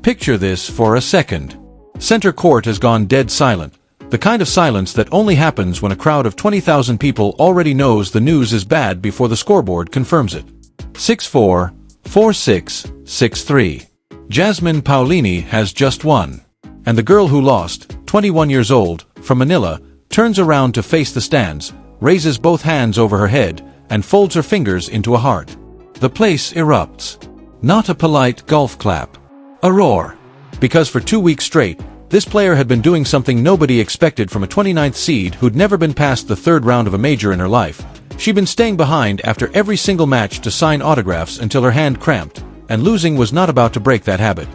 Picture this for a second. Center court has gone dead silent. The kind of silence that only happens when a crowd of 20,000 people already knows the news is bad before the scoreboard confirms it. 6-4, 4-6, 6-3. Jasmine Paolini has just won. And the girl who lost, 21 years old, from Manila, turns around to face the stands, raises both hands over her head, and folds her fingers into a heart. The place erupts. Not a polite golf clap. A roar. Because for 2 weeks straight, this player had been doing something nobody expected from a 29th seed who'd never been past the third round of a major in her life. She'd been staying behind after every single match to sign autographs until her hand cramped, and losing was not about to break that habit.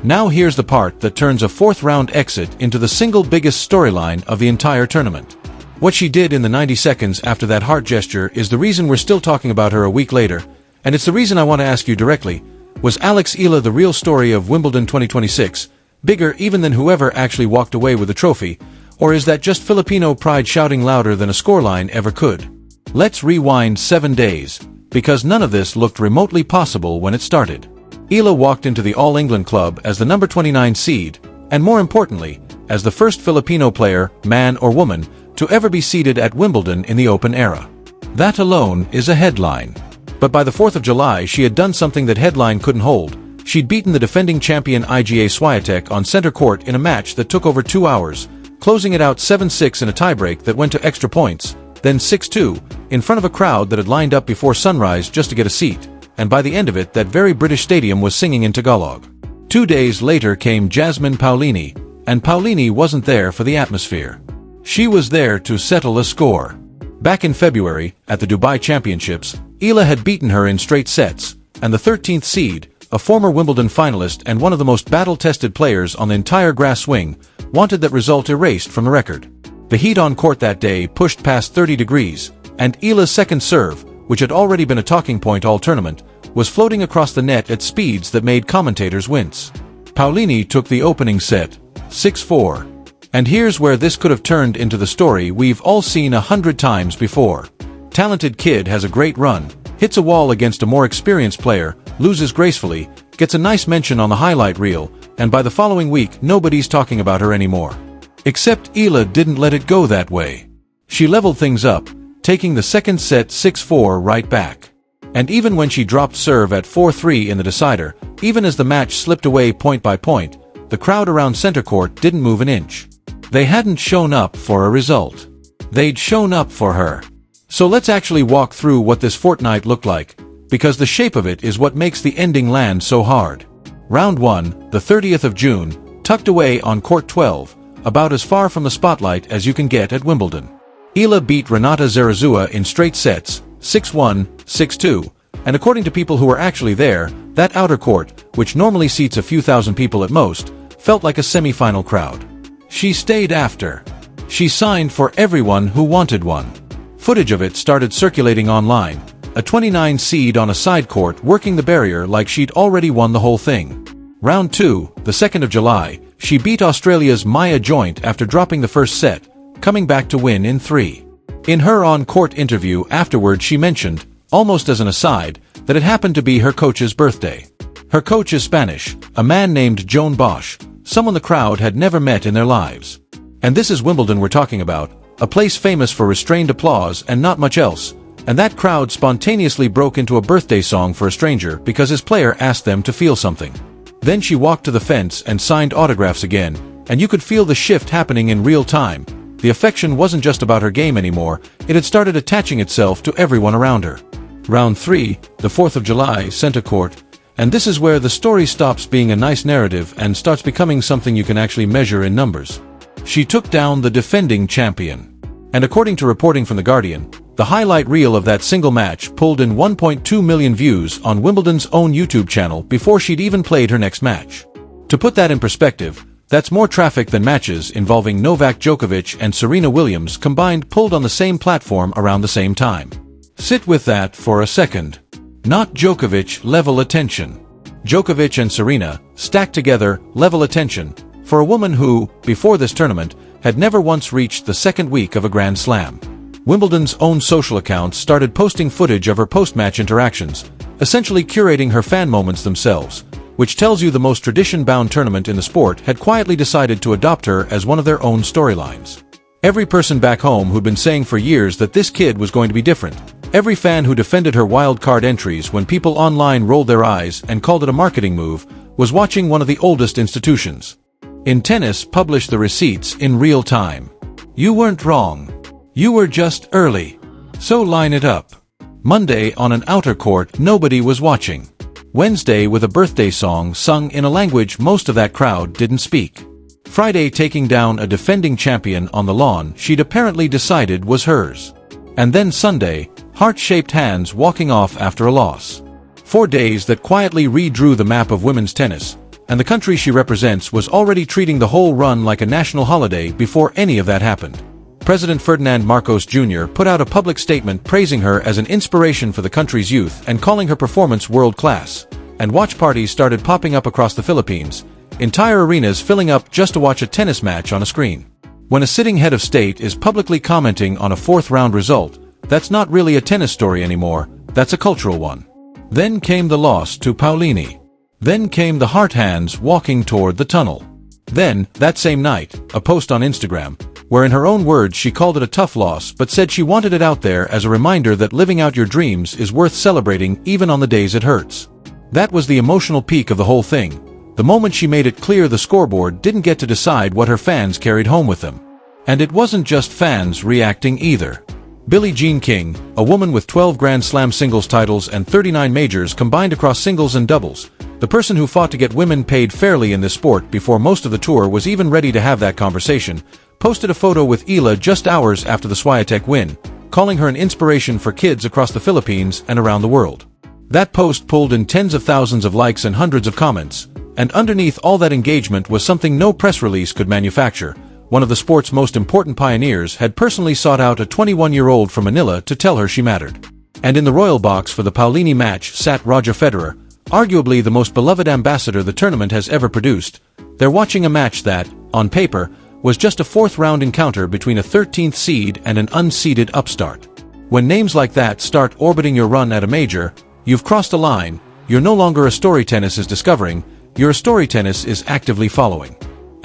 Now here's the part that turns a fourth-round exit into the single biggest storyline of the entire tournament. What she did in the 90 seconds after that heart gesture is the reason we're still talking about her a week later, and it's the reason I want to ask you directly, was Alex Eala the real story of Wimbledon 2026? Bigger even than whoever actually walked away with the trophy, or is that just Filipino pride shouting louder than a scoreline ever could? Let's rewind 7 days, because none of this looked remotely possible when it started. Eala walked into the All England club as the number 29 seed, and more importantly, as the first Filipino player, man or woman, to ever be seated at Wimbledon in the Open era. That alone is a headline. But by the 4th of July she had done something that headline couldn't hold. She'd beaten the defending champion IGA Swiatek on center court in a match that took over 2 hours, closing it out 7-6 in a tiebreak that went to extra points, then 6-2, in front of a crowd that had lined up before sunrise just to get a seat, and by the end of it that very British stadium was singing in Tagalog. 2 days later came Jasmine Paolini, and Paolini wasn't there for the atmosphere. She was there to settle a score. Back in February, at the Dubai Championships, Eala had beaten her in straight sets, and the 13th seed, a former Wimbledon finalist and one of the most battle-tested players on the entire grass swing, wanted that result erased from the record. The heat on court that day pushed past 30 degrees, and Eala's second serve, which had already been a talking point all tournament, was floating across the net at speeds that made commentators wince. Paolini took the opening set, 6-4. And here's where this could have turned into the story we've all seen 100 times before. Talented kid has a great run, hits a wall against a more experienced player, loses gracefully, gets a nice mention on the highlight reel, and by the following week nobody's talking about her anymore. Except Eala didn't let it go that way. She leveled things up, taking the second set 6-4 right back. And even when she dropped serve at 4-3 in the decider, even as the match slipped away point by point, the crowd around center court didn't move an inch. They hadn't shown up for a result. They'd shown up for her. So let's actually walk through what this fortnight looked like, because the shape of it is what makes the ending land so hard. Round 1, the 30th of June, tucked away on court 12, about as far from the spotlight as you can get at Wimbledon. Eala beat Renata Zarazua in straight sets, 6-1, 6-2, and according to people who were actually there, that outer court, which normally seats a few thousand people at most, felt like a semi-final crowd. She stayed after. She signed for everyone who wanted one. Footage of it started circulating online, a 29 seed on a side court working the barrier like she'd already won the whole thing. Round 2, the 2nd of July, she beat Australia's Maya Joint after dropping the first set, coming back to win in 3. In her on-court interview afterward she mentioned, almost as an aside, that it happened to be her coach's birthday. Her coach is Spanish, a man named Joan Bosch, someone the crowd had never met in their lives. And this is Wimbledon we're talking about, a place famous for restrained applause and not much else, and that crowd spontaneously broke into a birthday song for a stranger because his player asked them to feel something. Then she walked to the fence and signed autographs again, and you could feel the shift happening in real time. The affection wasn't just about her game anymore, it had started attaching itself to everyone around her. Round 3, the 4th of July, center court, and this is where the story stops being a nice narrative and starts becoming something you can actually measure in numbers. She took down the defending champion. And according to reporting from The Guardian, the highlight reel of that single match pulled in 1.2 million views on Wimbledon's own YouTube channel before she'd even played her next match. To put that in perspective, that's more traffic than matches involving Novak Djokovic and Serena Williams combined pulled on the same platform around the same time. Sit with that for a second. Not Djokovic level attention. Djokovic and Serena, stacked together, level attention, for a woman who, before this tournament, had never once reached the second week of a Grand Slam. Wimbledon's own social accounts started posting footage of her post-match interactions, essentially curating her fan moments themselves, which tells you the most tradition-bound tournament in the sport had quietly decided to adopt her as one of their own storylines. Every person back home who'd been saying for years that this kid was going to be different, every fan who defended her wild card entries when people online rolled their eyes and called it a marketing move, was watching one of the oldest institutions in tennis publish the receipts in real time. You weren't wrong. You were just early. So line it up. Monday on an outer court nobody was watching. Wednesday with a birthday song sung in a language most of that crowd didn't speak. Friday taking down a defending champion on the lawn she'd apparently decided was hers. And then Sunday, heart-shaped hands walking off after a loss. 4 days that quietly redrew the map of women's tennis, and the country she represents was already treating the whole run like a national holiday before any of that happened. President Ferdinand Marcos Jr. put out a public statement praising her as an inspiration for the country's youth and calling her performance world-class, and watch parties started popping up across the Philippines, entire arenas filling up just to watch a tennis match on a screen. When a sitting head of state is publicly commenting on a fourth-round result, that's not really a tennis story anymore, that's a cultural one. Then came the loss to Paulini. Then came the heart hands walking toward the tunnel. Then, that same night, a post on Instagram, where in her own words she called it a tough loss but said she wanted it out there as a reminder that living out your dreams is worth celebrating even on the days it hurts. That was the emotional peak of the whole thing. The moment she made it clear the scoreboard didn't get to decide what her fans carried home with them. And it wasn't just fans reacting either. Billie Jean King, a woman with 12 Grand Slam singles titles and 39 majors combined across singles and doubles, the person who fought to get women paid fairly in this sport before most of the tour was even ready to have that conversation, posted a photo with Eala just hours after the Swiatek win, calling her an inspiration for kids across the Philippines and around the world. That post pulled in tens of thousands of likes and hundreds of comments, and underneath all that engagement was something no press release could manufacture. One of the sport's most important pioneers had personally sought out a 21-year-old from Manila to tell her she mattered. And in the royal box for the Paulini match sat Roger Federer, arguably the most beloved ambassador the tournament has ever produced. They're watching a match that, on paper, was just a fourth-round encounter between a 13th seed and an unseeded upstart. When names like that start orbiting your run at a major, you've crossed a line. You're no longer a story tennis is discovering, you're a story tennis is actively following.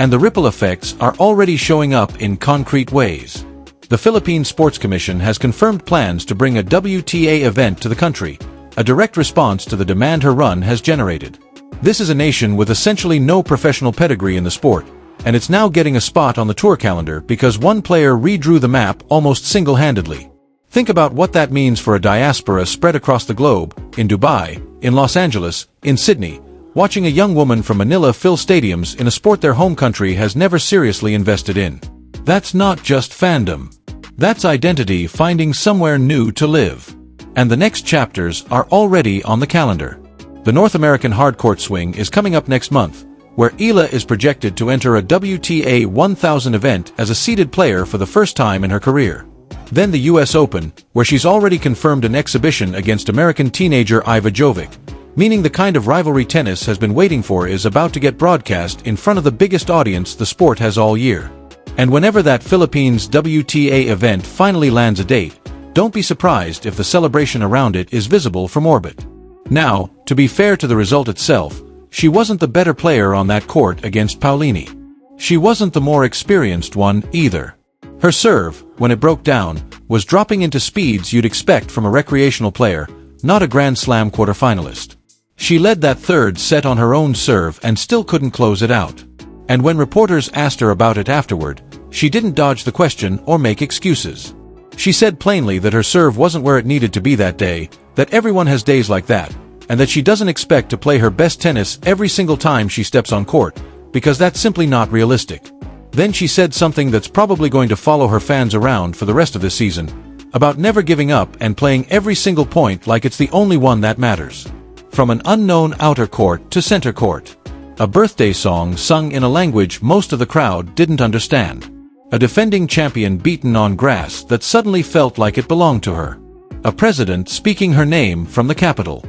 And the ripple effects are already showing up in concrete ways. The Philippine Sports Commission has confirmed plans to bring a WTA event to the country, a direct response to the demand her run has generated. This is a nation with essentially no professional pedigree in the sport, and it's now getting a spot on the tour calendar because one player redrew the map almost single-handedly. Think about what that means for a diaspora spread across the globe, in Dubai, in Los Angeles, in Sydney, watching a young woman from Manila fill stadiums in a sport their home country has never seriously invested in. That's not just fandom. That's identity finding somewhere new to live. And the next chapters are already on the calendar. The North American hardcourt swing is coming up next month, where Eala is projected to enter a WTA 1000 event as a seeded player for the first time in her career. Then the US Open, where she's already confirmed an exhibition against American teenager Iva Jovic, meaning the kind of rivalry tennis has been waiting for is about to get broadcast in front of the biggest audience the sport has all year. And whenever that Philippines WTA event finally lands a date, don't be surprised if the celebration around it is visible from orbit. Now, to be fair to the result itself, she wasn't the better player on that court against Paulini. She wasn't the more experienced one either. Her serve, when it broke down, was dropping into speeds you'd expect from a recreational player, not a Grand Slam quarterfinalist. She led that third set on her own serve and still couldn't close it out. And when reporters asked her about it afterward, she didn't dodge the question or make excuses. She said plainly that her serve wasn't where it needed to be that day, that everyone has days like that, and that she doesn't expect to play her best tennis every single time she steps on court, because that's simply not realistic. Then she said something that's probably going to follow her fans around for the rest of this season, about never giving up and playing every single point like it's the only one that matters. From an unknown outer court to center court. A birthday song sung in a language most of the crowd didn't understand. A defending champion beaten on grass that suddenly felt like it belonged to her. A president speaking her name from the Capitol.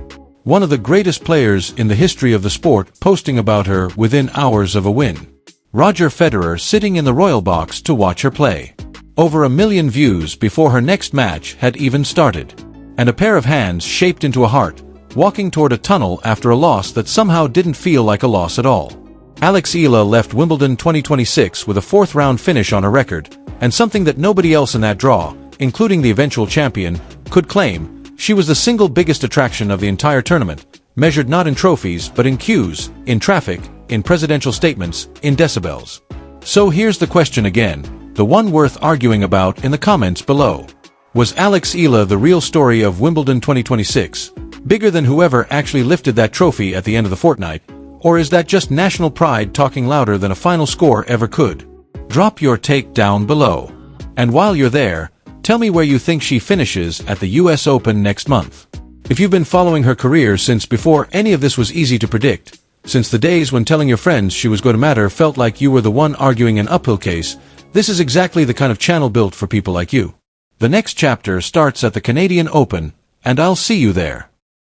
One of the greatest players in the history of the sport posting about her within hours of a win. Roger Federer sitting in the royal box to watch her play. Over 1 million views before her next match had even started. And a pair of hands shaped into a heart, walking toward a tunnel after a loss that somehow didn't feel like a loss at all. Alex Eala left Wimbledon 2026 with a fourth-round finish on her record, and something that nobody else in that draw, including the eventual champion, could claim. She was the single biggest attraction of the entire tournament, measured not in trophies but in queues, in traffic, in presidential statements, in decibels. So here's the question again, the one worth arguing about in the comments below. Was Alex Eala the real story of Wimbledon 2026, bigger than whoever actually lifted that trophy at the end of the fortnight, or is that just national pride talking louder than a final score ever could? Drop your take down below. And while you're there, tell me where you think she finishes at the US Open next month. If you've been following her career since before any of this was easy to predict, since the days when telling your friends she was going to matter felt like you were the one arguing an uphill case, this is exactly the kind of channel built for people like you. The next chapter starts at the Canadian Open, and I'll see you there.